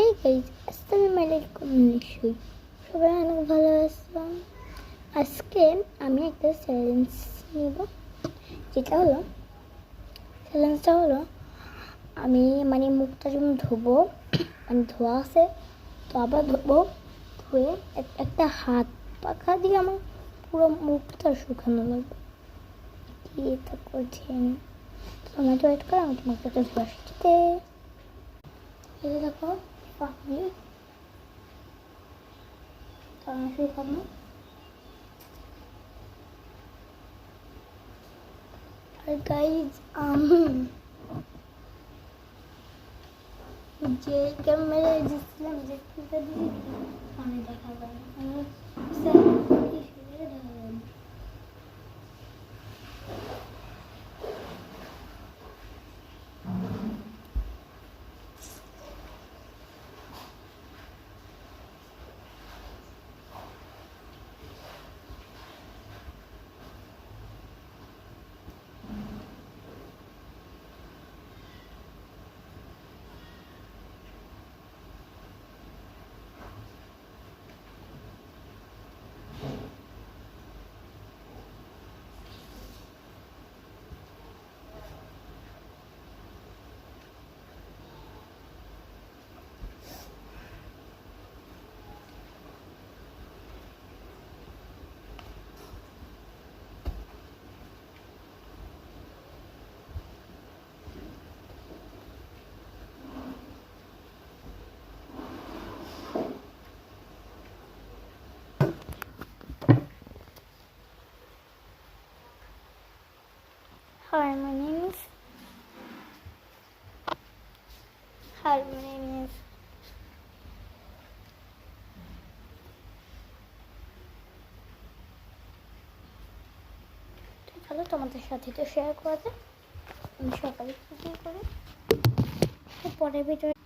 Hey guys, আসসালামু আলাইকুম। নিশ্চয়ই সবাই অনেক ভালো আছেন। আজকে আমি একটা চ্যালেঞ্জ নিব, যেটা হলো চ্যালেঞ্জটা হলো আমি মুখটা যখন ধোবো, ধোয়া আছে তো আবার ধোবো, ধুয়ে একটা হাত পাখা দিয়ে আমার পুরো মুখটা শুকানো লাগবে। কি এটা কঠিন, তোমরা তো ওয়েট করো, আমি তোমাকে একটা ধোয়া আসতে। এই দেখো পাখি শুকানো। আর গাইজ, যে ক্যামেরায় দিচ্ছিলাম যে ফিল্টার দিয়ে আমি দেখা যায় Hi, my name is. চলো তোমাদের সাথে তো শেয়ার করা যায়। আমি সকালে কি করি, পরের ভিডিও